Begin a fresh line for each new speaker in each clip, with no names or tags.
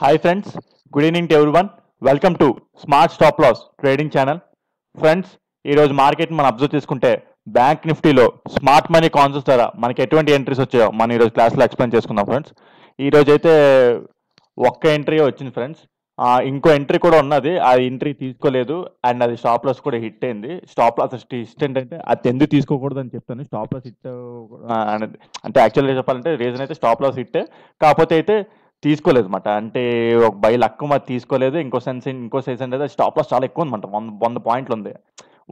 Hi friends, good evening to everyone. Welcome to smart stop loss trading channel. Friends, ఈరోజు market మనం observe చేసుకుంటే bank నిఫ్టీలో smart money concept ద్వారా మనకి ఎటువంటి ఎంట్రీస్ వచ్చాయో మనం ఈరోజు క్లాస్లో ఎక్స్ప్లెయిన్ చేసుకుందాం ఫ్రెండ్స్. ఈరోజు అయితే ఒక్క ఎంట్రీ వచ్చింది ఫ్రెండ్స్. ఇంకో ఎంట్రీ కూడా ఉన్నది, ఆ ఎంట్రీ తీసుకోలేదు అండ్ అది స్టాప్ లాస్ కూడా హిట్ అయింది. స్టాప్ లాస్ హిట్ ఏంటంటే అది ఎందుకు తీసుకోకూడదు అని చెప్తాను. స్టాప్ లాస్ హిట్ అనేది అంటే యాక్చువల్గా చెప్పాలంటే రీజన్ అయితే స్టాప్ లాస్ హిట్, కాకపోతే అయితే తీసుకోలేదు అనమాట. అంటే ఒక బై లక్ మరి తీసుకోలేదు. ఇంకో సెన్స్ అంటే స్టాప్ లాస్ చాలా ఎక్కువ ఉందన్నమాట. 100 పాయింట్లు ఉంది.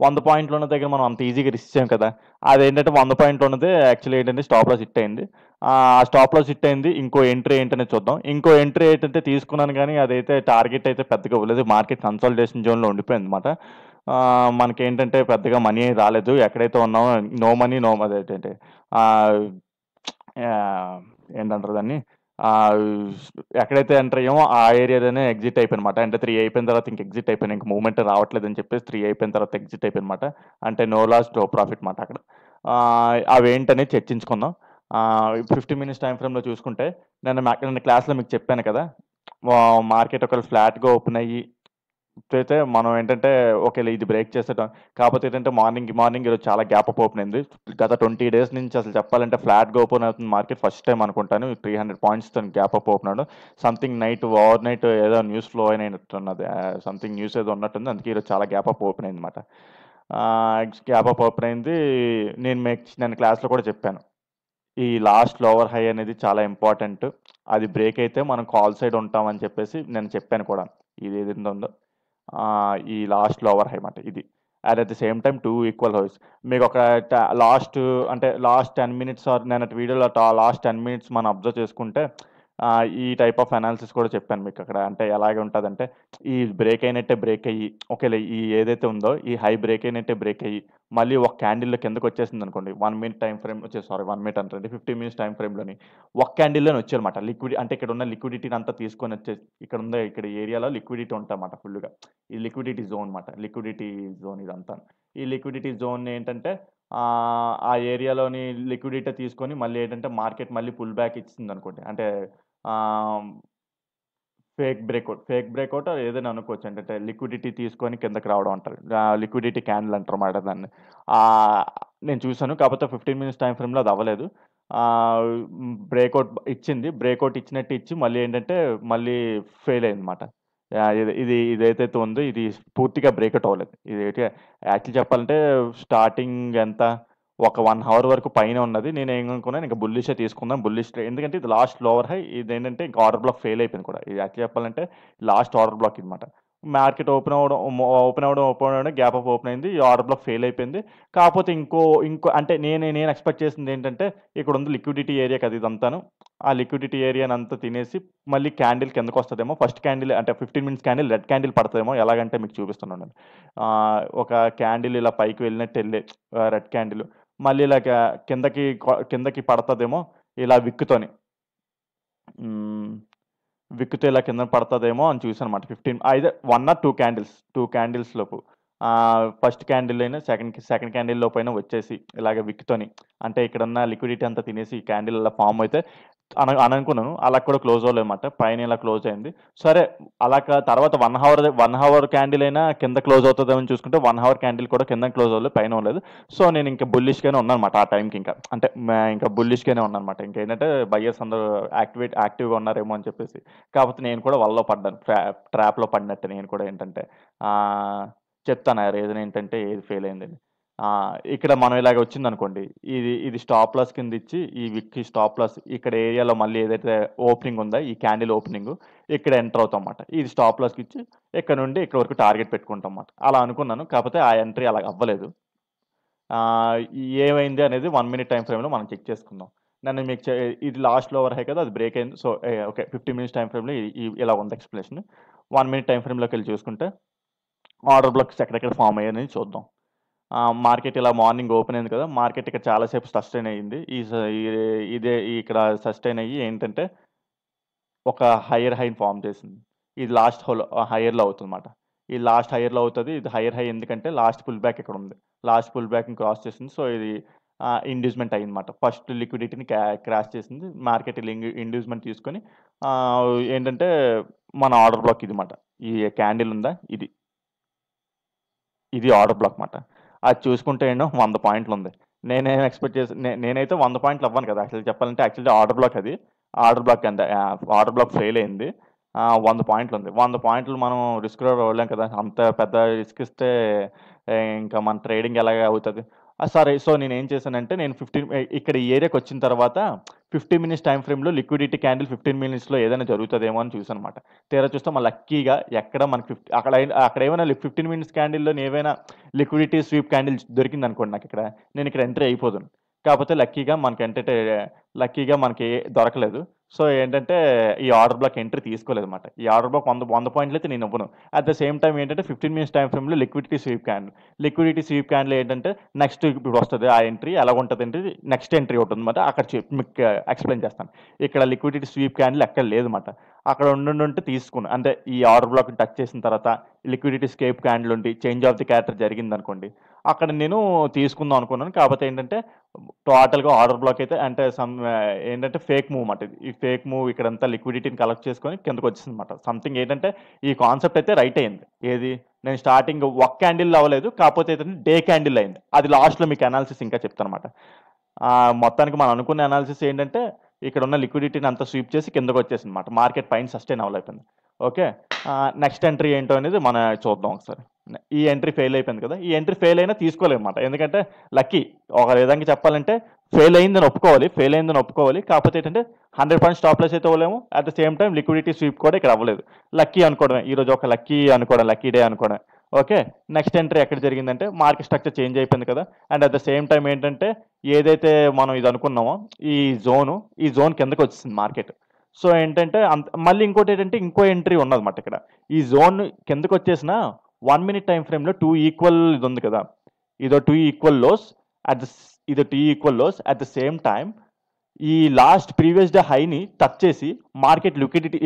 100 పాయింట్లు ఉన్న దగ్గర మనం అంత ఈజీగా రిస్క్ చేయం కదా. అదేంటంటే 100 పాయింట్లు ఉన్నది యాక్చువల్లీ ఏంటంటే స్టాప్ లాస్ హిట్ అయింది. ఆ స్టాప్ లాస్ హిట్ అయింది. ఇంకో ఎంట్రీ ఏంటనేది చూద్దాం. ఇంకో ఎంట్రీ ఏంటంటే తీసుకున్నాను, కానీ అదైతే టార్గెట్ అయితే పెద్దగా ఇవ్వలేదు. మార్కెట్ కన్సాలిడేషన్ జోన్లో ఉండిపోయింది అనమాట. మనకేంటంటే పెద్దగా మనీ రాలేదు. ఎక్కడైతే ఉన్నామో నో మనీ నో అదేంటంటే ఏంటంటారు దాన్ని, ఎక్కడైతే ఎంటర్ అయ్యామో ఆ ఏరియాలోనే ఎగ్జిట్ అయిపోయినమాట. అంటే 3 అయిపోయిన తర్వాత ఇంక ఎగ్జిట్ అయిపోయినా, ఇంక మూవ్మెంట్ రావట్లేదు అని చెప్పేసి 3 అయిపోయిన తర్వాత ఎగ్జిట్ అయిపోయినమాట. అంటే నో లాస్ నో ప్రాఫిట్ మాట అక్కడ. అవేంటనేది చర్చించుకుందాం. 15 మినిట్స్ టైం ఫ్రేమ్లో చూసుకుంటే నేను క్లాస్లో మీకు చెప్పాను కదా, మార్కెట్ ఒకవేళ ఫ్లాట్గా ఓపెన్ అయ్యి అయితే మనం ఏంటంటే ఓకేలే ఇది బ్రేక్ చేసేటం. కాకపోతే ఏంటంటే మార్నింగ్ ఈరోజు చాలా గ్యాప్ అప్ ఓపెన్ అయింది. గత 20 డేస్ నుంచి అసలు చెప్పాలంటే ఫ్లాట్గా ఓపెన్ అవుతుంది మార్కెట్. ఫస్ట్ టైం అనుకుంటాను 300 పాయింట్స్తో గ్యాప్ అప్ ఓపెన్ అవడం. సంథింగ్ ఓవర్ నైట్ ఏదో న్యూస్ ఫ్లో అయినట్టున్నది. సంథింగ్ న్యూస్ ఏదో ఉన్నట్టుంది. అందుకే ఈరోజు చాలా గ్యాప్ అప్ ఓపెన్ అయింది అనమాట. గ్యాప్ అప్ ఓపెన్ అయింది. నేను క్లాస్లో కూడా చెప్పాను, ఈ లాస్ట్ లోవర్ హై అనేది చాలా ఇంపార్టెంట్. అది బ్రేక్ అయితే మనం కాల్ సైడ్ ఉంటామని చెప్పేసి నేను చెప్పాను కూడా. ఇది ఏదైతే ఉందో ఈ లాస్ట్ లోవర్ హై మాట ఇది. And at the same time 2 equal highs. మీకు ఒక లాస్ట్ 10 మినిట్స్ నేను వీడియోలో లాస్ట్ 10 మినిట్స్ మనం అబ్జర్వ్ చేసుకుంటే ఈ టైప్ ఆఫ్ అనాలిసిస్ కూడా చెప్పాను మీకు అక్కడ. అంటే ఎలాగే ఉంటుందంటే ఈ బ్రేక్ అయినట్టే బ్రేక్ అయ్యి ఓకేలే ఈ ఏదైతే ఉందో ఈ హై బ్రేక్ అయినట్టే బ్రేక్ అయ్యి మళ్ళీ ఒక క్యాండిల్లో కిందకి వచ్చేసింది అనుకోండి. 1 minute time frame sorry 1 minute అంటే 15 మినిట్స్ టైం ఫ్రేమ్లోని ఒక క్యాండిల్లోనే వచ్చారన్నమాట. అంటే ఇక్కడ ఉన్న లిక్విడిటీని అంతా తీసుకొని వచ్చేసి ఇక్కడ ఏరియాలో లిక్విడిటీ ఉంటాయన్నమాట ఫుల్గా. ఈ లిక్విడిటీ జోన్ అన్నమాట. లిక్విడిటీ జోన్ ఇదంతా. ఈ లిక్విడిటీ జోన్ ఏంటంటే ఆ ఏరియాలోని లిక్విడిటీ తీసుకొని మళ్ళీ ఏంటంటే మార్కెట్ మళ్ళీ పుల్ బ్యాక్ ఇచ్చింది అనుకోండి. అంటే ఫేక్ బ్రేక్అవుట్ ఏదైనా అనుకోవచ్చు. అంటే లిక్విడిటీ తీసుకొని కిందకి రావడం అంటారు. లిక్విడిటీ క్యాండిల్ అంటారు అన్నమాట దాన్ని. నేను చూసాను, కాకపోతే 15 మినిట్స్ టైం ఫ్రేమ్లో అది అవ్వలేదు. బ్రేక్అవుట్ ఇచ్చినట్టు ఇచ్చి మళ్ళీ ఏంటంటే మళ్ళీ ఫెయిల్ అయిందన్నమాట. ఇదైతే ఉందో ఇది పూర్తిగా బ్రేక్అవుట్ అవ్వలేదు. ఇది యాక్చువల్లీ చెప్పాలంటే స్టార్టింగ్ ఎంత ఒక 1 అవర్ వరకు పైన ఉన్నది. నేను ఏమనుకున్నాను ఇంకా బుల్లిషే తీసుకుందాం. ఎందుకంటే ఇది లాస్ట్ లోవర్ హై. ఇదేంటంటే ఇంకా ఆర్డర్ బ్లాక్ ఫెయిల్ అయిపోయింది కూడా. ఇది యాక్చువల్లీ చెప్పాలంటే లాస్ట్ ఆర్డర్ బ్లాక్ అనమాట. మార్కెట్ ఓపెన్ అవ్వడం గ్యాప్ అప్ ఓపెన్ అయింది. ఈ ఆర్డర్ బ్లాక్ ఫెయిల్ అయిపోయింది. కాకపోతే ఇంకో అంటే నేను ఎక్స్పెక్ట్ చేసింది ఏంటంటే ఇక్కడ ఉంది లిక్విడిటీ ఏరియా కదా ఇదంతాను. ఆ లిక్విడిటీ ఏరియాని అంతా తినేసి మళ్ళీ క్యాండిల్ కిందకు వస్తుందేమో. ఫస్ట్ క్యాండిల్ అంటే 15 మినిట్స్ క్యాండిల్ రెడ్ క్యాండిల్ పడుతుందేమో. ఎలాగంటే మీకు చూపిస్తున్నాను నేను. ఒక క్యాండిల్ ఇలా పైకి వెళ్ళినట్టు వెళ్ళే రెడ్ క్యాండిల్ మళ్ళీ ఇలాగ కిందకి పడుతుందేమో ఇలా విక్కుతో ఇలా కింద పడుతుందేమో అని చూసానమాట. 15 అయితే 1 or 2 క్యాండిల్స్ లోపు ఫస్ట్ క్యాండిల్ అయినా సెకండ్ క్యాండిల్ లోపు అయినా వచ్చేసి ఇలాగ విక్కుతోని అంటే ఇక్కడ ఉన్న లిక్విడిటీ అంతా తినేసి ఈ క్యాండిల్ అలా ఫామ్ అయితే అనుకున్నాను. అలా కూడా క్లోజ్ అవ్వలేమాట. పైన ఇలా క్లోజ్ అయింది. సరే అలా తర్వాత 1 అవర్ క్యాండిల్ అయినా కింద క్లోజ్ అవుతుందేమని చూసుకుంటే 1 అవర్ క్యాండిల్ కూడా కింద క్లోజ్ అవ్వలేదు, పైన అవ్వలేదు. సో నేను ఇంకా బుల్లిష్గానే ఉన్నానమాట ఆ టైంకి. ఇంకా అంటే ఇంకా బుల్లిష్గానే ఉన్నానమాట. ఇంకేంటంటే బయ్యర్స్ అందరూ యాక్టివ్గా ఉన్నారేమో అని చెప్పేసి. కాకపోతే నేను కూడా వలలో పడ్డాను. ట్రాప్లో పడినట్టు నేను కూడా ఏంటంటే చెప్తాను ఆ రీజన్ ఏంటంటే ఏది ఫెయిల్ అయిందని. ఇక్కడ మనం ఇలాగ వచ్చిందనుకోండి, ఇది స్టాప్ లాస్ కింద ఇచ్చి ఈ విక్కి స్టాప్ లాస్ ఇక్కడ ఏరియాలో మళ్ళీ ఏదైతే ఓపెనింగ్ ఉందో ఈ క్యాండిల్ ఓపెనింగ్ ఇక్కడ ఎంటర్ అవుతాం అన్నమాట. ఇది స్టాప్ లాస్కి ఇచ్చి ఇక్కడ నుండి ఇక్కడ వరకు టార్గెట్ పెట్టుకుంటాం అన్నమాట. అలా అనుకున్నాను, కాకపోతే ఆ ఎంట్రీ అలా అవ్వలేదు. ఏమైంది అనేది 1 మినిట్ టైం ఫ్రేమ్లో మనం చెక్ చేసుకుందాం. నన్ను మీకు ఇది లాస్ట్ లోవర్ హై కదా, అది బ్రేక్ అయింది. సో ఓకే 15 మినిట్స్ టైం ఫ్రేమ్లో ఇలా ఉంది ఎక్స్ప్లెనేషన్. 1 మినిట్ టైం ఫ్రేమ్లోకి వెళ్ళి చూసుకుంటే ఆర్డర్ బ్లాక్స్ ఎక్కడెక్కడ ఫామ్ అయ్యాయని చూద్దాం. మార్కెట్ ఇలా మార్నింగ్ ఓపెన్ అయింది కదా, మార్కెట్ ఇక్కడ చాలాసేపు సస్టైన్ అయ్యింది. ఇదే ఇక్కడ సస్టైన్ అయ్యి ఏంటంటే ఒక హైయర్ హైని ఫామ్ చేసింది. ఇది లాస్ట్ హైయర్లో అవుతుందన్నమాట. ఈ లాస్ట్ హైయర్లో అవుతుంది. ఇది హైయర్ హై ఎందుకంటే లాస్ట్ పుల్ బ్యాక్ ఇక్కడ ఉంది. లాస్ట్ పుల్ బ్యాక్ని క్రాస్ చేసింది. సో ఇది ఇండ్యూస్మెంట్ అయిందన్నమాట. ఫస్ట్ లిక్విడిటీని క్రాష్ చేసింది. మార్కెట్ ఇండ్యూస్మెంట్ తీసుకొని ఏంటంటే మన ఆర్డర్ బ్లాక్ ఇది మాట. ఈ క్యాండిల్ ఉందా ఇది. ఇది ఆర్డర్ బ్లాక్ మాట. అది చూసుకుంటే ఏమో 100 పాయింట్లు ఉంది. నేనేం ఎక్స్‌పెక్ట్ చేసి నేనైతే 100 పాయింట్లు అవ్వను కదా! యాక్చువల్‌గా చెప్పాలంటే యాక్చువల్లీ ఆర్డర్ బ్లాక్ అది. ఆర్డర్ బ్లాక్ అంతే ఆర్డర్ బ్లాక్ ఫెయిల్ అయింది. 100 పాయింట్లు ఉంది. 100 పాయింట్లు మనం రిస్క్‌లో ఇవ్వలేం కదా! అంత పెద్ద రిస్క్ ఇస్తే ఇంకా మన ట్రేడింగ్ ఎలాగా అవుతది? సరే. సో, నేనేం చేశానంటే నేను ఇక్కడ ఈ ఏరియాకొచ్చిన తర్వాత 15 మినిట్స్ టైమ్ ఫ్రేమ్‌లో లిక్విడిటీ క్యాండిల్ 15 మినిట్స్‌లో ఏదైనా జరుగుతదేమో అని చూసానన్నమాట. తీరా చూస్తే లక్కీగా ఎక్కడ మనకి అక్కడేమైనా 15 మినిట్స్ క్యాండిల్‌లో ఏవైనా లిక్విడిటీ స్వీప్ క్యాండిల్ దొరికిందనుకోండి నాకిక్కడ. నేనిక్కడ ఎంట్రీ అయిపోదును. కాపోతే లక్కీగా మనకి దొరకలేదు. సో, ఏంటంటే ఈ ఆర్డర్ బ్లాక్ ఎంట్రీ తీసుకోలేదన్నమాట. ఈ ఆర్డర్ బ్లాక్ 100 పాయింట్లయితే నేనివ్వను. అట్ ద సేమ్ టైమ్ ఏంటంటే 15 మినిట్స్ టైమ్ ఫ్రేమ్‌లో లిక్విడిటీ స్వీప్ క్యాండిల్ ఏంటంటే నెక్స్ట్ ఇప్పుడొస్తది ఆ ఎంట్రీ ఎలాగుంటదంటే నెక్స్ట్ ఎంట్రీ ఒకటుందన్నమాట. అక్కడ మీకు ఎక్స్‌ప్లెయిన్ చేస్తాను. ఇక్కడ లిక్విడిటీ స్వీప్ క్యాండిల్ ఎక్కడ లేదన్నమాట. అక్కడ ఉండుంటే తీసుకున్నా. అంటే ఈ ఆర్డర్ బ్లాక్‌ని టచ్ చేసిన తర్వాత లిక్విడిటీ స్కేప్ క్యాండిల్ ఉండి చేంజ్ ఆఫ్ ది క్యారెక్టర్ జరిగిందనుకోండి. అక్కడ నేను తీసుకుందాం అనుకున్నాను. కాపోతే ఏంటంటే టోటల్‌గా ఆర్డర్ బ్లాక్ అయితే అంటే ఏంటంటే ఫేక్ మూవ్ మాట ఇది. ఈ ఫేక్ మూవ్ ఇక్కడంతా లిక్విడిటీని కలెక్ట్ చేసుకొని కిందకొచ్చేసిందన్నమాట. సంథింగ్ ఏంటంటే ఈ కాన్సెప్ట్ అయితే రైట్ అయింది. ఏది? నేను స్టార్టింగ్ ఒక క్యాండిల్ అవ్వలేదు. కాపోతే ఏంటంటే డే క్యాండిల్ అయింది. అది లాస్ట్‌లో మీకు అనాలిసిస్ ఇంకా చెప్తానన్నమాట. మొత్తానికి మనం అనుకున్న అనాలిసిస్ ఏంటంటే ఇక్కడున్న లిక్విడిటీని అంతా స్వీప్ చేసి కిందకొచ్చేసిందన్నమాట. మార్కెట్ పైన సస్టైన్ అవ్వలేకపోయింది. ఓకే. నెక్స్ట్ ఎంట్రీ ఏంటో అనేది మనం చూద్దాం ఒకసారి. ఈ ఎంట్రీ ఫెయిల్ అయిపోయింది కదా! ఈ ఎంట్రీ ఫెయిల్ అయినా తీసుకోలేమన్నమాట. ఎందుకంటే లక్కీ. ఒక విధంగా చెప్పాలంటే ఫెయిల్ అయిందని ఒప్పుకోవాలి. కాకపోతే ఏంటంటే 100% స్టాప్ లాస్ అయితే ఇవ్వలేము. At the same time liquidity sweep కూడా ఇక్కడ అవ్వలేదు. లక్కీ అనుకోవడమే. ఈరోజు ఒక లక్కీ డే అనుకోవడమే. ఓకే. నెక్స్ట్ ఎంట్రీ ఎక్కడ జరిగిందంటే మార్కెట్ స్ట్రక్చర్ చేంజ్ అయిపోయింది కదా! And at the same time ఏంటంటే ఏదైతే మనం ఇది అనుకున్నామో ఈ జోన్ కిందకొచ్చేసింది మార్కెట్. సో, ఏంటంటే మళ్ళీ ఇంకోటేంటంటే ఇంకో ఎంట్రీ ఉన్నదన్నమాట ఇక్కడ. ఈ జోన్ కిందకొచ్చేసిన 1 మినిట్ టైమ్ ఫ్రేమ్‌లో 2 ఈక్వల్ ఇదుంది కదా! ఇదో 2 ఈక్వల్ లోస్ అట్ ద స్ ఇదో 2 equal lows at the same time ఈ లాస్ట్ ప్రీవియస్ డే హైని టచ్ చేసి మార్కెట్ లిక్విడిటీ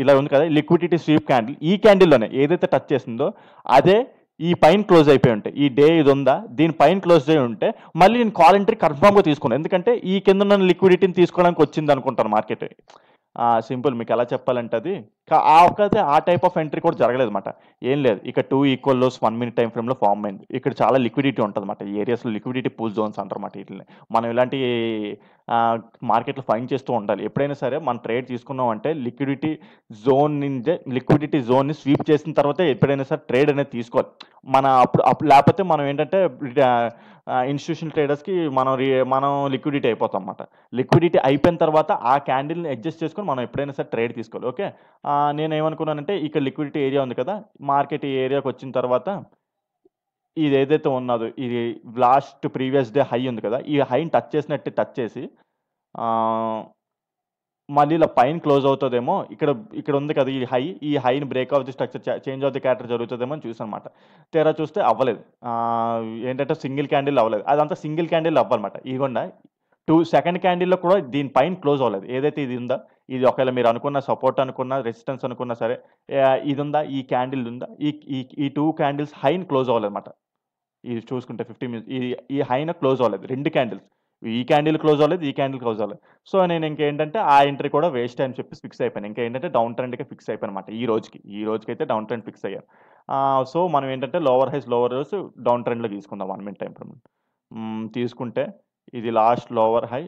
ఇలా ఉంది కదా! లిక్విడిటీ స్వీప్ క్యాండిల్ ఈ క్యాండిల్‌లోనే ఏదైతే టచ్ చేసిందో అదే ఈ పైన క్లోజ్ అయిపోయి ఉంటే ఈ డే ఇది ఉందా దీని పైన క్లోజ్ అయ్యి ఉంటే మళ్ళీ నేను కాల్ ఎంట్రీ కన్ఫర్మ్‌గా తీసుకున్నాను. ఎందుకంటే ఈ కింద ఉన్న లిక్విడిటీని తీసుకోవడానికి వచ్చింది అనుకుంటాను మార్కెట్. సింపుల్ మీకు ఎలా చెప్పాలంటే అది కాకపోతే ఆ టైప్ ఆఫ్ ఎంట్రీ కూడా జరగలేదన్నమాట. ఏం లేదు. ఇక 2 ఈక్వల్ లోస్ 1 మినిట్ టైమ్ ఫ్రేమ్‌లో ఫార్మ్ అయింది. ఇక్కడ చాలా లిక్విడిటీ ఉంటదన్నమాట. ఈ ఏరియాస్‌లో లిక్విడిటీ పూల్ జోన్స్ అంటారన్నమాట ఈటిల్ని. మనం ఇలాంటి మార్కెట్‌లో ఫైండ్ చేస్తూ ఉండాలి. ఎప్పుడైనా సరే మనం ట్రేడ్ తీసుకున్నామంటే లిక్విడిటీ జోన్‌ని స్వీప్ చేసిన తర్వాతే ఎప్పుడైనా సరే ట్రేడ్ అనేది తీసుకోవాలి. అప్పుడు లేపోతే మనం ఏంటంటే ఇన్‌స్టిట్యూషనల్ ట్రేడర్స్‌కి మనం లిక్విడిటీ అయిపోతామన్నమాట. లిక్విడిటీ అయిపోయిన తర్వాత ఆ క్యాండిల్‌ని అడ్జస్ట్ చేసుకొని మనం ఎప్పుడైనా సరే ట్రేడ్ తీసుకోవాలి. ఓకే. నేనేమనుకున్నానంటే ఇక్కడ లిక్విడిటీ ఏరియా ఉంది కదా! మార్కెట్ ఈ ఏరియాకొచ్చిన తర్వాత ఇదేదైతే ఉన్నదో ఇది లాస్ట్ ప్రీవియస్ డే హై ఉంది కదా! ఈ హైని టచ్ చేసి ఆహ్, మళ్ళీ ఇలా పైన క్లోజ్ అవుతదేమో ఇక్కడ ఉంది కదా! ఈ హైని break of the structure change of the character జరుగుతదేమో అని చూసానన్నమాట. తీరా చూస్తే అవ్వలేదు. ఏంటంటే సింగిల్ క్యాండిల్ అవ్వలేదు. అదంతా సింగిల్ క్యాండిల్ అవ్వాలన్నమాట. ఇదిగోండి సెకండ్ క్యాండిల్‌లో కూడా దీని పైన క్లోజ్ అవ్వలేదు. ఏదైతే ఇది ఉందో ఇది ఒకవేళ మీరు అనుకున్న సపోర్ట్ అనుకున్న, రెసిస్టెన్స్ అనుకున్నా సరే ఇదుందా? ఈ క్యాండిల్ ఉందా? ఈ ఈ ఈ 2 క్యాండిల్స్ హైని క్లోజ్ అవ్వలేదన్నమాట. ఇది చూసుకుంటే 50 మినిట్స్ ఈ హైన క్లోజ్ అవ్వలేదు. 2 క్యాండిల్స్. ఈ క్యాండిల్ క్లోజ్ అవ్వలేదు. ఈ క్యాండిల్ క్లోజ్ అవ్వలేదు. సో, నేను ఇంకేంటంటే ఆ ఎంట్రీ కూడా వేస్ట్ అని చెప్పేసి ఫిక్స్ అయిపోయాను. ఇంకేంటంటే డౌన్ ట్రెండ్‌కే ఫిక్స్ అయిపోయానన్నమాట ఈ రోజుకి. ఈ రోజుకైతే డౌన్ ట్రెండ్ ఫిక్స్ అయ్యాను. సో, మనం ఏంటంటే లోవర్ హైస్ డౌన్ ట్రెండ్‌లో తీసుకుందాం 1 మినిట్ టైమ్ ఫ్రేమ్. తీసుకుంటే ఇది last lower high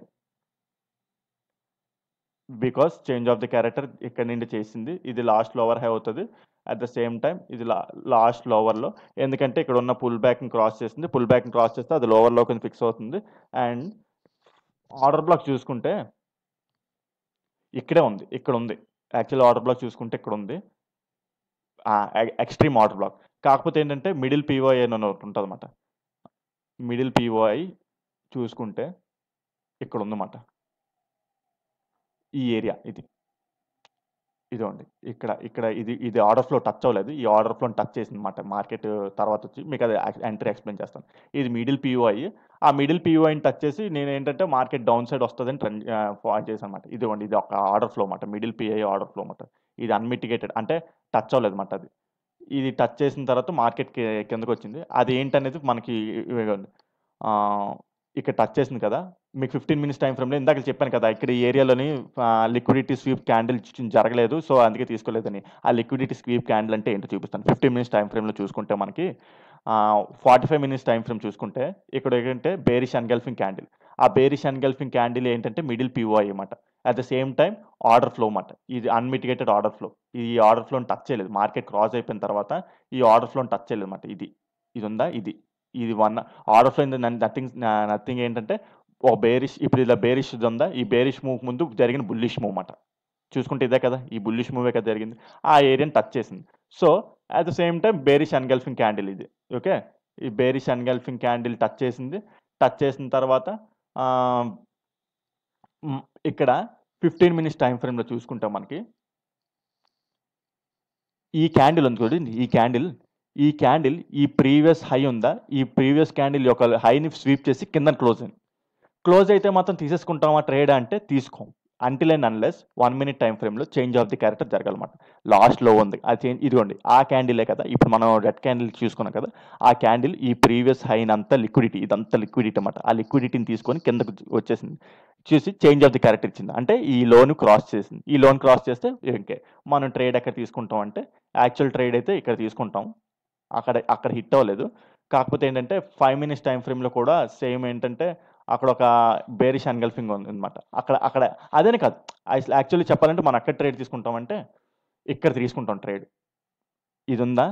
because change of the character ఇక్కడి నుండి చేసింది. ఇది లాస్ట్ లోవర్ హై అవుతది. అట్ ద సేమ్ టైమ్ ఇది లాస్ట్ లోవర్‌లో ఎందుకంటే ఇక్కడ ఉన్న పుల్ బ్యాక్‌ని క్రాస్ చేసింది. పుల్ బ్యాక్‌ని క్రాస్ చేస్తే అది లోవర్‌లోకి ఫిక్స్ అవుతుంది. అండ్ ఆర్డర్ బ్లాక్ చూసుకుంటే ఇక్కడే ఉంది. ఇక్కడుంది. యాక్చువల్ ఆర్డర్ బ్లాక్ చూసుకుంటే ఇక్కడుంది. Extreme order block. కాకపోతే ఏంటంటే మిడిల్ పీఓఐ అని ఒకటి ఉంటదన్నమాట. మిడిల్ పీఓఐ చూసుకుంటే ఇక్కడుందన్నమాట. ఈ ఏరియా ఇది. ఇదిగోండి. ఇక్కడ ఇది ఆర్డర్ ఫ్లో టచ్ అవ్వలేదు. ఈ ఆర్డర్ ఫ్లోని టచ్ చేసిందన్నమాట. మార్కెట్ తర్వాతొచ్చి మీకది ఎంట్రీ ఎక్స్‌ప్లెయిన్ చేస్తాను. ఇది మిడిల్ పీఓఐ. ఆ మిడిల్ పీఓఐని టచ్ చేసి నేనేంటంటే మార్కెట్ డౌన్ సైడ్ వస్తదని ఫార్వర్డ్ చేశానన్నమాట. ఇదిగోండి ఇది ఒక ఆర్డర్ ఫ్లో మాట. మిడిల్ పీఐ ఆర్డర్ ఫ్లో మాట. ఇది అన్‌మిటిగేటెడ్ అంటే టచ్ అవ్వలేదన్నమాట అది. ఇది టచ్ చేసిన తర్వాత మార్కెట్ కిందకొచ్చింది. అదేంటనేది మనకి ఇగోండి. ఆహ్ ఇక్కడ టచ్ చేసింది కదా, మీకు 15 మినిట్స్ టైం ఫ్రేమ్‌లో ఇందాక చెప్పాను కదా, ఇక్కడ ఈ ఏరియాలోని లిక్విడిటీ స్వీప్ క్యాండిల్ జరగలేదు. సో, అందుకే తీసుకోలేదని. ఆ లిక్విడిటీ స్వీప్ క్యాండిల్ అంటే ఏంటో చూపిస్తాను. 15 మినిట్స్ టైం ఫ్రేమ్‌లో చూసుకుంటే మనకి 45 మినిట్స్ టైం ఫ్రేమ్ చూసుకుంటే ఇక్కడ ఏంటంటే బేరిష్ ఎన్గల్ఫింగ్ క్యాండిల్. ఆ బేరిష్ ఎన్గల్ఫింగ్ క్యాండిల్ ఏంటంటే మిడిల్ పిఓఐ అన్నమాట. At the same time order flow అన్నమాట. ఇది అన్‌మిటిగేటెడ్ ఆర్డర్ ఫ్లో. ఈ ఆర్డర్ ఫ్లోని టచ్ చేయలేదు. మార్కెట్ క్రాస్ అయిపోయిన తర్వాత ఈ ఆర్డర్ ఫ్లోని టచ్ చేయలేదన్నమాట. ఇది ఉందా? ఇది ఆర్డర్ ఫ్లో నథింగ్ ఏంటంటే ఒక బేరిష్, ఇప్పుడు ఇలా బేరిష్ ఉందా, ఈ బేరిష్ మూవ్ ముందు జరిగిన బుల్లిష్ మూవ్ అన్నమాట. చూసుకుంటే ఇదే కదా, ఈ బుల్లిష్ మూవే కదా జరిగింది. ఆ ఏరియాని టచ్ చేసింది. So at the same time bearish engulfing candle ఇది. ఓకే, ఈ బేరిష్ ఎన్గల్ఫింగ్ క్యాండిల్ టచ్ చేసింది. టచ్ చేసిన తర్వాత ఆ, మ్, ఇక్కడ 15 మినిట్స్ టైం ఫ్రేమ్లో చూసుకుంటాం మనకి ఈ క్యాండిల్ ఉంది చూడండి, ఈ క్యాండిల్ ఈ ప్రీవియస్ హై ఉందా, ఈ ప్రీవియస్ క్యాండిల్ యొక్క హైని స్వీప్ చేసి కింద క్లోజ్ అయింది. క్లోజ్ అయితే మాత్రం తీసేసుకుంటామా ట్రేడ్ అంటే తీసుకోం. Until and unless 1 minute time ఫ్రేమ్లో చేంజ్ ఆఫ్ ది క్యారెక్టర్ జరగాలన్నమాట. లాస్ట్లో ఉంది అది చేంజ్, ఇదిగోండి ఆ క్యాండిలే కదా, ఇప్పుడు మనం రెడ్ క్యాండిల్ చూసుకున్నాం కదా, ఆ క్యాండిల్ ఈ ప్రీవియస్ హైన్ అంతా లిక్విడిటీ, ఇదంతా లిక్విడిటీ అన్నమాట. ఆ లిక్విడిటీని తీసుకొని కిందకు వచ్చేసింది, చూసి చేంజ్ ఆఫ్ ది క్యారెక్టర్ ఇచ్చింది, అంటే ఈ లోన్ క్రాస్ చేసింది. ఈ లోన్ క్రాస్ చేస్తే ఇంకే మనం ట్రేడ్ ఎక్కడ తీసుకుంటాం అంటే యాక్చువల్ ట్రేడ్ అయితే ఇక్కడ తీసుకుంటాం. అక్కడ హిట్ అవ్వలేదు. కాకపోతే ఏంటంటే 5 మినిట్స్ టైం ఫ్రేమ్లో కూడా సేమ్ ఏంటంటే అక్కడ ఒక బేరిష్ ఎన్గల్ఫింగ్ ఉంది అనమాట. అక్కడ అదేనే కాదు, యాక్చువల్లీ చెప్పాలంటే మనం అక్కడ ట్రేడ్ తీసుకుంటామంటే ఇక్కడ తీసుకుంటాం ట్రేడ్. ఇది ఉందా,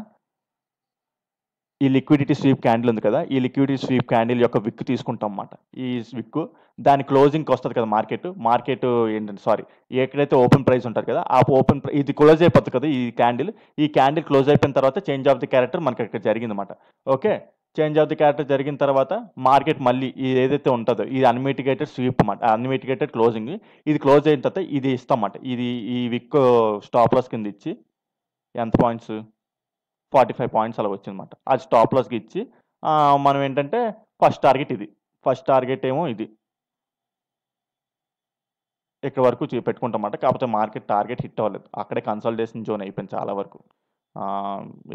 ఈ లిక్విడిటీ స్వీప్ క్యాండిల్ ఉంది కదా, ఈ లిక్విడిటీ స్వీప్ క్యాండిల్ యొక్క విక్ తీసుకుంటాం అన్నమాట. ఈ విక్ దాని క్లోజింగ్కి వస్తుంది కదా, మార్కెట్ ఏంటంటే సారీ, ఎక్కడైతే ఓపెన్ ప్రైస్ ఉంటుంది కదా, ఆ ఇది క్లోజ్ అయిపోతుంది కదా ఈ క్యాండిల్ క్లోజ్ అయిపోయిన తర్వాత చేంజ్ ఆఫ్ ది క్యారెక్టర్ మనకి ఇక్కడ జరిగింది అనమాట. Okay, change of the character జరిగిన తర్వాత మార్కెట్ మళ్ళీ ఇది ఏదైతే ఉంటుందో ఇది అన్మిటిగేటెడ్ స్వీప్ అన్నమాట, అన్మిటిగేటెడ్ క్లోజింగ్. ఇది క్లోజ్ అయిన తర్వాత ఇది ఇస్తామన్నమాట. ఈ విక్ స్టాప్ లాస్ కింద ఇచ్చి ఎంత పాయింట్స్, 45 పాయింట్స్ అలా వచ్చిందన్నమాట. అది స్టాప్ లాస్కి ఇచ్చి మనం ఏంటంటే ఫస్ట్ టార్గెట్ ఏమో ఇది ఇక్కడ వరకు పెట్టుకుంటామన్నమాట. కాకపోతే మార్కెట్ టార్గెట్ హిట్ అవ్వలేదు, అక్కడే కన్సల్టేషన్ జోన్ అయిపోయింది చాలా వరకు.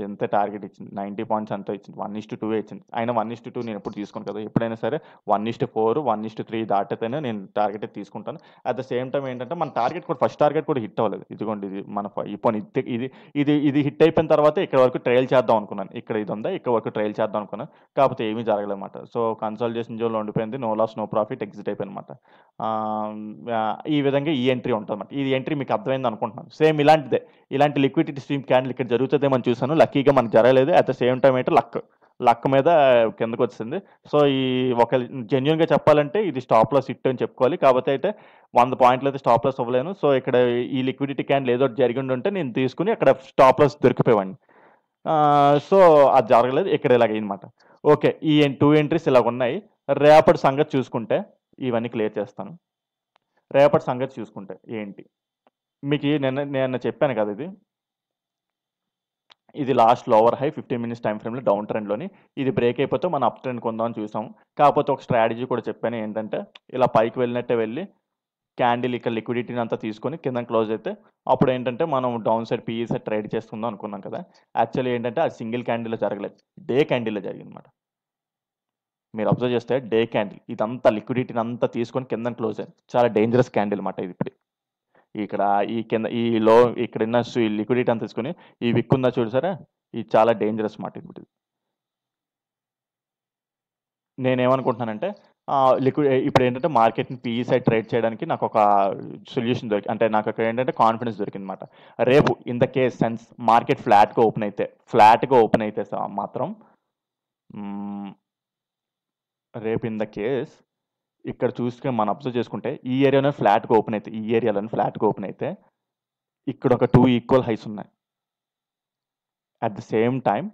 ఎంత టార్గెట్ ఇచ్చింది, 90 పాయింట్స్ అంతా ఇచ్చింది, 1:2 ఇచ్చింది. అయినా 1:2 నేను ఎప్పుడు తీసుకోను కదా, ఎప్పుడైనా సరే 1:4 1:3 దాటితేనే నేను టార్గెట్ తీసుకుంటాను. అట్ ద సేమ్ టైం ఏంటంటే మన టార్గెట్ కూడా ఫస్ట్ టార్గెట్ కూడా హిట్ అవ్వలేదు. ఇదిగోండి ఇది మన ఇది హిట్ అయిపోయిన తర్వాత ఇక్కడ వరకు ట్రయల్ చేద్దాం అనుకున్నాను. ఇక్కడ ఇది ఉందా, ఇక్కడ వరకు ట్రయల్ చేద్దాం అనుకున్నాను. కాకపోతే ఏమీ జరగలేదన్నమాట. సో కన్సల్టేషన్ జోన్లో ఉండిపోయింది, no loss no profit, exit అయిపోయింది అనమాట. ఈ విధంగా ఈ ఎంట్రీ ఉంటుంది అన్నమాట. ఈ ఎంట్రీ మీకు అర్థమైంది అనుకుంటున్నాను. సేమ్ ఇలాంటిదే, ఇలాంటి లిక్విడిటీ స్ట్రీమ్ క్యాండిల్ ఇక్కడ జరుగుతుందేమని చూసాను. లక్కీగా మనకు జరగలేదు. అట్ ద సేమ్ టైం అయితే లక్ మీద కిందకు వచ్చింది. సో ఈ ఒక జెన్యున్గా చెప్పాలంటే ఇది స్టాప్ లాస్ హిట్ అని చెప్పుకోవాలి. కాకపోతే అయితే 100 పాయింట్లు అయితే స్టాప్ లాస్ అవ్వలేను. సో ఇక్కడ ఈ లిక్విడిటీ క్యాండిల్ ఏదో జరిగి ఉంటే నేను తీసుకుని అక్కడ స్టాప్ లాస్ దొరికిపోయేవాడిని. సో అది జరగలేదు, ఇక్కడ ఇలాగైందన్నమాట. ఓకే, ఈ 2 ఎంట్రీస్ ఇలాగ ఉన్నాయి. రేపటి సంగతి చూసుకుంటే ఇవన్నీ క్లియర్ చేస్తాను. రేపటి సంగతి చూసుకుంటే ఏంటి, మీకు నేను చెప్పాను కదా, ఇది last lower high 15 minutes time ఫ్రేమ్లో డౌన్ ట్రెండ్లోని ఇది బ్రేక్ అయిపోతే మనం అప్ ట్రెండ్ కొందామని చూసాం. కాకపోతే ఒక స్ట్రాటజీ కూడా చెప్పాను ఏంటంటే ఇలా పైకి వెళ్ళినట్టే వెళ్ళి క్యాండిల్ ఇక్కడ లిక్విడిటీని అంతా తీసుకొని కింద క్లోజ్ అయితే అప్పుడు ఏంటంటే మనం down side PE side trade చేసుకుందాం అనుకున్నాం కదా. యాక్చువల్లీ ఏంటంటే అది సింగిల్ క్యాండిల్లో జరగలేదు, డే క్యాండిల్లో జరిగింది అనమాట. మీరు అబ్జర్వ్ చేస్తే డే క్యాండిల్ ఇదంతా లిక్విడిటీని అంతా తీసుకొని కింద క్లోజ్ అయింది. చాలా డేంజరస్ క్యాండిల్ అనమాట ఇది. ఇప్పుడు ఇక్కడ ఈ కింద ఈ లో ఇక్కడ ఉన్న లిక్విడిటీ అంతా తీసుకొని ఈ విక్ ఉందా చూసారా, ఇది చాలా డేంజరస్ మాట. ఇప్పుడు నేనేమనుకుంటున్నానంటే ఇప్పుడు ఏంటంటే మార్కెట్ని పీఈ సైడ్ ట్రేడ్ చేయడానికి నాకు ఒక సొల్యూషన్ అంటే నాకు అక్కడ ఏంటంటే కాన్ఫిడెన్స్ దొరికింది అనమాట. రేపు in the case sense market ఫ్లాట్గా ఓపెన్ అయితే మాత్రం రేపు ఇన్ ద కేస్ ఇక్కడ చూసుకొని మనం అబ్జర్వ్ చేసుకుంటే ఈ ఏరియాలో ఫ్లాట్గా ఓపెన్ అయితే ఇక్కడ ఒక 2 ఈక్వల్ హైస్ ఉన్నాయి. అట్ ద సేమ్ టైం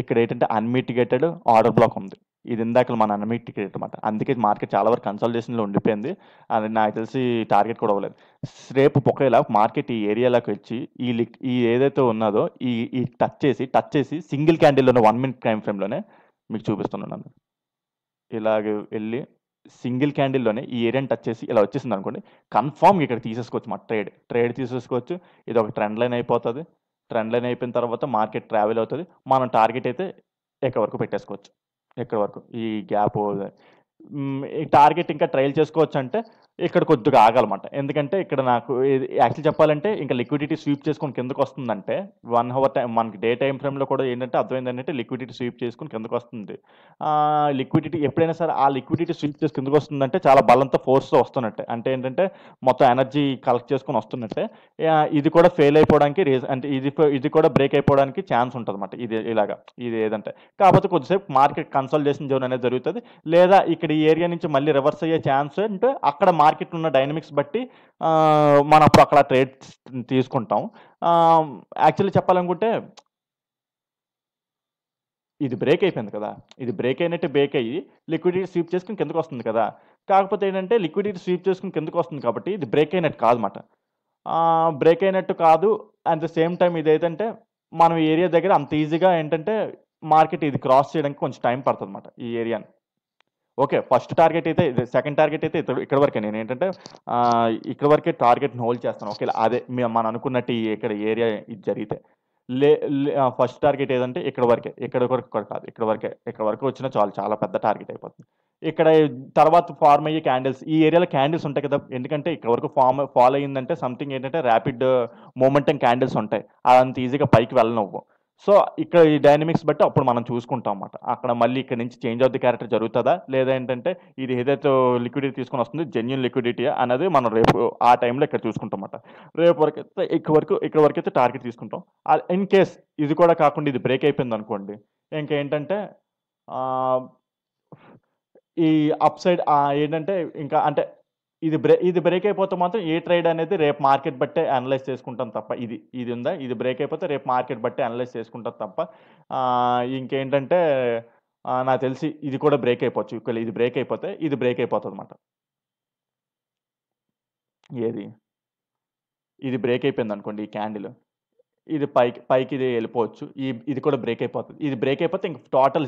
ఇక్కడ ఏంటంటే అన్మిటిగేటెడ్ ఆర్డర్ బ్లాక్ ఉంది. ఇది ఇందాక మన అన్మిటిగేటెడ్ అనమాట. అందుకే మార్కెట్ చాలా వరకు కన్సల్టేషన్లో ఉండిపోయింది. అది నాకు తెలిసి టార్గెట్ కూడా అవ్వలేదు. రేపు ఒకవేళ మార్కెట్ ఈ ఏరియాలోకి వచ్చి ఈ ఏదైతే ఉన్నదో ఈ టచ్ చేసి సింగిల్ క్యాండిల్లోనే 1 మినిట్ టైం ఫ్రేమ్లోనే మీకు చూపిస్తున్నాను. ఇలాగ వెళ్ళి సింగిల్ క్యాండిల్లోనే ఈ ఏరియాని టచ్ చేసి ఇలా వచ్చేసింది అనుకోండి, కన్ఫామ్ ఇక్కడ తీసేసుకోవచ్చు మా ట్రేడ్ తీసేసుకోవచ్చు. ఇది ఒక ట్రెండ్ లైన్ అయిపోతుంది. ట్రెండ్ లైన్ అయిపోయిన తర్వాత మార్కెట్ ట్రావెల్ అవుతుంది. మనం టార్గెట్ అయితే ఎక్కడి వరకు పెట్టేసుకోవచ్చు, ఎక్కడి వరకు ఈ గ్యాప్ ఈ టార్గెట్ ఇంకా ట్రైల్ చేసుకోవచ్చంటే ఇక్కడ కొద్దిగా ఆగాలన్నమాట. ఎందుకంటే ఇక్కడ నాకు ఇది యాక్చువల్లీ చెప్పాలంటే ఇంకా లిక్విడిటీ స్వీప్ చేసుకొని కిందకొస్తుందంటే 1 హవర్ టైం మనకి డే టైమ్ ఫ్రేమ్‌లో కూడా ఏంటంటే అర్థమైందేంటంటే లిక్విడిటీ స్వీప్ చేసుకొని కిందకొస్తుంది. లిక్విడిటీ ఎప్పుడైనా సరే ఆ లిక్విడిటీ స్వీప్ చేసి కిందకొస్తుందంటే చాలా బలంతో ఫోర్స్‌తో వస్తున్నట్టే. అంటే ఏంటంటే మొత్తం ఎనర్జీ కలెక్ట్ చేసుకొని వస్తున్నట్టే. ఇది కూడా ఫెయిల్ అయిపోవడానికి అంటే ఇది కూడా బ్రేక్ అయిపోవడానికి ఛాన్స్ ఉంటదన్నమాట. ఇది ఇలాగా. ఇది ఏదంటే. కాకపోతే కొద్దిసేపు మార్కెట్ కన్సాలిడేషన్ జోన్ అనేది జరుగుతది. లేదా ఇక్కడ ఈ ఏరియా నుంచి మళ్ళీ రివర్స్ అయ్యే ఛాన్స్ అంటే అక్కడ మార్కెట్ ఉన్న డైనమిక్స్ బట్టి మనం అప్పుడు అక్కడ ట్రేడ్స్ తీసుకుంటాం. యాక్చువల్లీ చెప్పాలనుకుంటే ఇది బ్రేక్ అయిపోయింది కదా! ఇది బ్రేక్ అయినట్టు బ్రేక్ అయ్యి లిక్విడిటీ స్వీప్ చేసుకొని కిందకొస్తుంది కదా! కాకపోతే ఏంటంటే లిక్విడిటీ స్వీప్ చేసుకొని కిందకొస్తుంది కాబట్టి ఇది బ్రేక్ అయినట్టు కాదుమాట. బ్రేక్ అయినట్టు కాదు. అట్ ద సేమ్ టైమ్ ఇదేంటంటే మనం ఈ ఏరియా దగ్గర అంత ఈజీగా ఏంటంటే మార్కెట్ ఇది క్రాస్ చేయడానికి కొంచెం టైం పడతదన్నమాట ఈ ఏరియాని. ఓకే. ఫస్ట్ టార్గెట్ అయితే ఇదే. సెకండ్ టార్గెట్ అయితే ఇక్కడి వరకే. నేనేంటంటే ఇక్కడి వరకే టార్గెట్‌ని హోల్డ్ చేస్తాను. ఓకేలా అదే మనం అనుకున్నట్టు ఇక్కడ ఏరియా ఇది జరిగితే. లే లే ఫస్ట్ టార్గెట్ ఏదంటే ఇక్కడి వరకే. ఇక్కడి వరకు కూడా కాదు. ఇక్కడి వరకే. ఇక్కడి వరకు వచ్చినా చాలు. చాలా పెద్ద టార్గెట్ అయిపోతుంది. ఇక్కడ తర్వాత ఫార్మ్ అయ్యే క్యాండిల్స్ ఈ ఏరియాలో క్యాండిల్స్ ఉంటాయి కదా! ఎందుకంటే ఇక్కడ వరకు ఫాల్ అయిందంటే సంథింగ్ ఏంటంటే ర్యాపిడ్ మొమెంటమ్ క్యాండిల్స్ ఉంటాయి. అదంత ఈజీగా పైకి వెళ్ళనివ్వవు. సో, ఇక్కడ ఈ డైనమిక్స్ బట్టి అప్పుడు మనం చూసుకుంటాం మాట. అక్కడ మళ్ళీ ఇక్కడి నుంచి చేంజ్ ఆఫ్ ది క్యారెక్టర్ జరుగుతదా? లేదా ఏంటంటే ఇది ఏదైతే లిక్విడిటీ తీసుకొనొస్తుందో జెన్యూన్ లిక్విడిటీయా అనేది మనం రేపు ఆ టైంలో ఇక్కడ చూసుకుంటాం మాట. రేపు వరకైతే ఇక్కడ వరకైతే టార్గెట్ తీసుకుంటాం. ఇన్ కేస్ ఇది కూడా కాకుండా ఇది బ్రేక్ అయిపోయిందనుకోండి. ఇంకేంటంటే ఆహ్, ఈ అప్ సైడ్ ఏంటంటే ఇంకా అంటే ఇది బ్రేక్ అయిపోతే మాత్రం ఏ ట్రేడ్ అనేది రేపు మార్కెట్ బట్టే అనలైజ్ చేసుకుంటాం తప్ప ఇది ఉందా? ఇది బ్రేక్ అయిపోతే రేపు మార్కెట్ బట్టే అనలైజ్ చేసుకుంటాం తప్ప ఇంకేంటంటే నాకు తెలిసి ఇది కూడా బ్రేక్ అయిపోవచ్చు. ఒకవేళ ఇది బ్రేక్ అయిపోతే ఇది బ్రేక్ అయిపోతదన్నమాట. ఏది? ఇది బ్రేక్ అయిపోయిందనుకోండి ఈ క్యాండిల్. ఇది పైకి ఇది ఎళ్ళిపోవచ్చు. ఇది కూడా బ్రేక్ అయిపోతది. ఇది బ్రేక్ అయిపోతే ఇంక టోటల్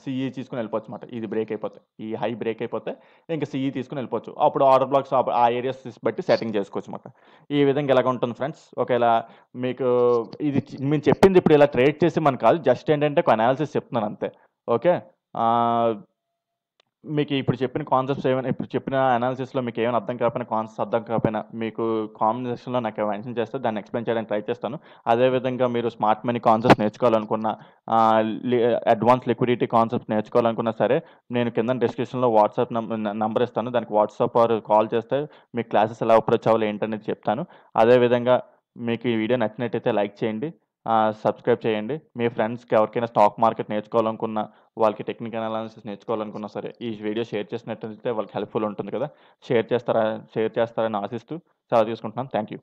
సీఈ తీసుకొని ఎళ్ళిపోవచ్చమాట. ఇది బ్రేక్ అయిపోతే. ఈ హై బ్రేక్ అయిపోతే ఇంక సీఈ తీసుకొని ఎళ్ళిపోవచ్చు. అప్పుడు ఆర్డర్ బ్లాక్స్ ఆ ఏరియాస్ బట్టి సెట్టింగ్ చేసుకోవచ్చమాట. ఈ విధంగా ఇలాగ ఉంటుంది ఫ్రెండ్స్. ఒకేళ మీకు మేము చెప్పింది ఇప్పుడు ఇలా ట్రేడ్ చేసేమని కాదు. జస్ట్ ఏంటంటే ఒక అనాలిసిస్ చెప్తున్నాను అంతే. ఓకే. ఆహ్ మీకు ఇప్పుడు చెప్పిన అనాలిసిస్‌లో మీకేమైనా అర్థం కాకపోయినా, కాన్సెప్ట్స్ అర్థం కాకపోయినా, మీకు కామెంట్ సెక్షన్‌లో నాకు మెన్షన్ చేస్తే దాన్ని ఎక్స్‌ప్లెయిన్ చేయడానికి ట్రై చేస్తాను. అదే విధంగా మీరు స్మార్ట్ మనీ కాన్సెప్ట్స్ నేర్చుకోవాలనుకున్నా, ఆహ్, లి అడ్వాన్స్ లిక్విడిటీ కాన్సెప్ట్స్ నేర్చుకోవాలనుకున్నా సరే, నేను కింద డిస్క్రిప్షన్‌లో వాట్సాప్ నంబర్ ఇస్తాను. దానికి వాట్సాప్ ఆర్ కాల్ చేస్తే మీకు క్లాసెస్ ఎలా అప్రోచ్ అవ్వాలి ఏంటనేది చెప్తాను. అదే విధంగా మీకు ఈ వీడియో నచ్చినట్టయితే లైక్ చేయండి. సబ్స్క్రైబ్ చేయండి. మీ ఫ్రెండ్స్‌కి ఎవరికైనా స్టాక్ మార్కెట్ నేర్చుకోవాలనుకున్నా, వాళ్ళకి టెక్నికల్ అనాలిసిస్ నేర్చుకోవాలనుకున్నా సరే, ఈ వీడియో షేర్ చేసినట్టయితే వాళ్ళకి హెల్ప్‌ఫుల్ ఉంటుంది కదా! షేర్ చేస్తారని ఆశిస్తూ సెలవు తీసుకుంటున్నాను. Thank you.